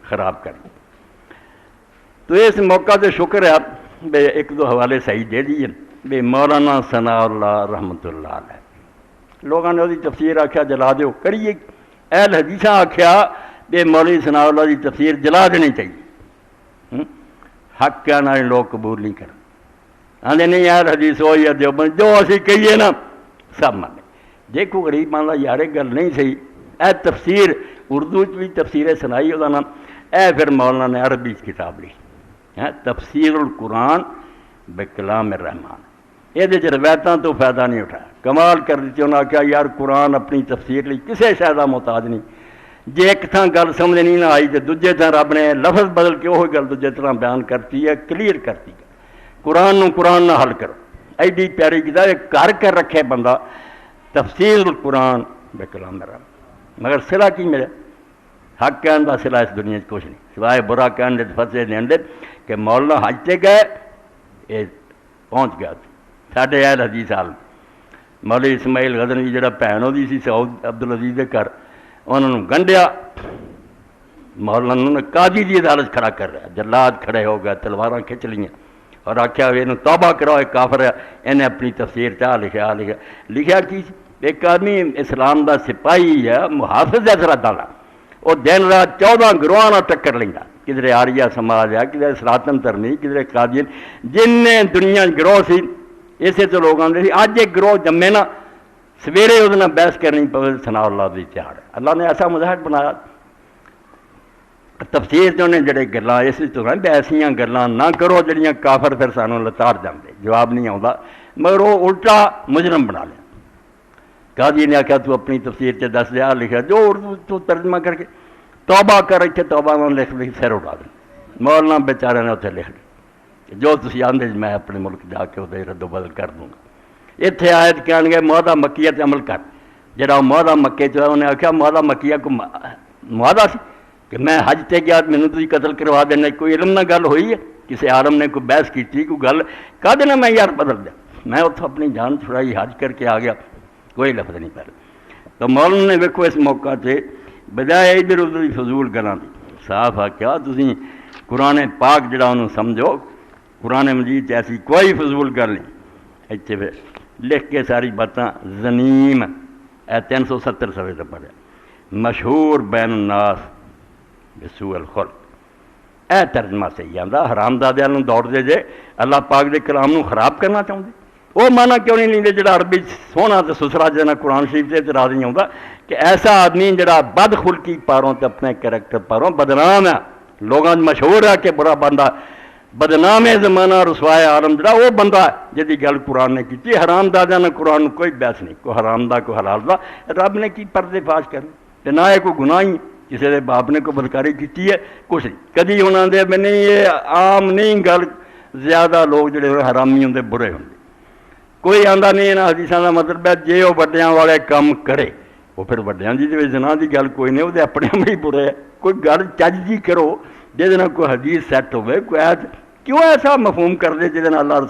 خراب کر دی۔ تو اس موقع سے شکر ہے بے ایک دو حوالے صحیح دے دیے بے مولانا ثناء اللہ رحمۃ اللہ علیہ لوگوں نے وہی تفسیر آخیا جلا دیو کریے، اہل حدیث آخیا بے مولوی ثناء اللہ کی تفسیر جلا دینی چاہیے، حق کیا نہ لوگ قبول نہیں کر آدھے نہیں اہل حدیث ہوئی ہے دیوبند جو اسی کہیے نا سب مانے۔ دیکھو غریب آدھا یار گل نہیں صحیح، اے تفسیر اردو بھی تفسیر سنائی وہ نام اے پھر مولانا نے عربی کتاب لکھی تفسیر القرآن بکلام الرحمان، یہ روایتوں تو فائدہ نہیں اٹھایا، کمال کر دیتی انہوں نے آخیا یار قرآن اپنی تفسیر لی کسے شاید محتاج نہیں، جے ایک تھان گل سمجھ نہیں نہ آئی تو دوجے تھان رب نے لفظ بدل کے وہی گل دوجے طرح بیان کرتی ہے، کلیئر کرتی ہے۔ قرآن نہ حل کرو، ایڈی پیاری کتاب کر کر رکھے بندہ تفسیر القرآن بکلام الرحمان، مگر صلہ کی ملے؟ حق کہنے کا صلہ اس دنیا کچھ نہیں سوائے برا کہنے فتوے دین دے کہ مولانا حج تے گئے یہ پہنچ گیا ساڈے اہل حدیث عالم مولوی اسماعیل غزنوی جڑا بھن ہوئی سی سعود عبدالعزیز کے گھر انہوں نے گنڈیا، مولانا نے قاضی کی عدالت کھڑا کر رہا، جلاد کھڑے ہو گئے تلواراں کھچ لیاں اور آخیا یہ توبہ کرو ایک کافر ہے، انہیں اپنی تفسیر چاہ لکھا کی ایک آدمی اسلام دا سپاہی ہے محافظ ہے سرحد والا، وہ دن رات 14 گروہ ٹکر لینا، کدھر آریہ سماج ہے، کدھر سناتن دھرمی، کدھر قادیان، جن دنیا گروہ سی اسے تو لوگ آتے اج ایک گروہ جمے نا سویرے وہ بحث کرنی پوے ثناء اللہ دی تہاڑ، اللہ نے ایسا مذہب بنایا تفسیر چ انہیں جڑے گلاں اس تو ایسیاں گلاں نہ کرو جڑیاں کافر پھر سانوں لتاڑ جاندے جواب نہیں آتا، مگر وہ الٹا مجرم بنا لیا۔ قاضی نے آخیا تو اپنی تفسیر سے دس دیا لکھا جو اردو تو ترجمہ کر کے توبہ کر اتنے توبہ میں لکھ لی سر اٹھا دیں، مولانا بیچارے نے اتنے لکھ لی جو تسی آندے میں اپنے ملک جا کے وہ رد و بدل کر دوں گا۔ اتنے آیت کہنے گے معاہدہ مکیہ تے عمل کر، جڑا معاہدہ مکے چ انہیں آخیا معاہدہ مکیہ کو معاہدہ سی کہ میں حج تے گیا مینوں تسی قتل کروا دینا، کوئی علم نہ گل ہوئی ہے، کسی عالم نے کوئی بحث کی کوئی گل کہہ دینا میں یار بدل دیا، میں اتوں اپنی جان چھڑائی حج کر کے آ گیا، کوئی لفظ نہیں پہلے۔ تو مولانا نے ویکھو اس موقع سے بجائے ادھر ادھر فضول گلاں دی صاف آخیا تسی قرآن پاک جڑا انہوں سمجھو، قرآن مجید ایسی کوئی فضول گل نہیں، اتنے پھر لکھ کے ساری باتاں زنیم 370 صفحے سے پڑھا مشہور بین الناس بسوء الخلق، اے ترجمہ صحیح آندا حرام دادیاں نوں دوڑ دے جے اللہ پاک دے کلام نوں خراب کرنا چاہتے وہ مانا کیوں نہیں لیندے جڑا عربی سونا تے سسرا جنا قرآن شریف سے اعتراض نہیں آتا کہ ایسا آدمی جڑا بد خلقی پاروں تے اپنے کریکٹر پاروں بدنام ہے، لوگاں مشہور ہے کہ برا بندہ بدنام زمانہ رسوائے عالم جڑا وہ بندہ ہے جدی گل قرآن نے کی حرام دادیاں نے قرآن کوئی بحث نہیں، کوئی حرام دا کوئی حلال دا، رب نے کی پردے فاش کرنے نہ ہے کوئی گناہ ہی کسی کے باپ نے کوئی بدکاری کی ہے کچھ نہیں، کدی انہوں نے میں نہیں یہ عام نہیں گل زیادہ لوگ جڑے حرامی ہوں برے ہوں کوئی آندا نہیں یہاں حدیثاں کا مطلب ہے جے وہ وڈیاں والے کام کرے وہ پھر وڈیاں دی زنا دی گل کوئی نہیں، وہ اپنے میں ہی برے ہے، کوئی گل چج جی کرو جہد کوئی حدیث سیٹ ہوئے کوئی کیوں ایسا مفہوم کر دے جہد اللہ رسول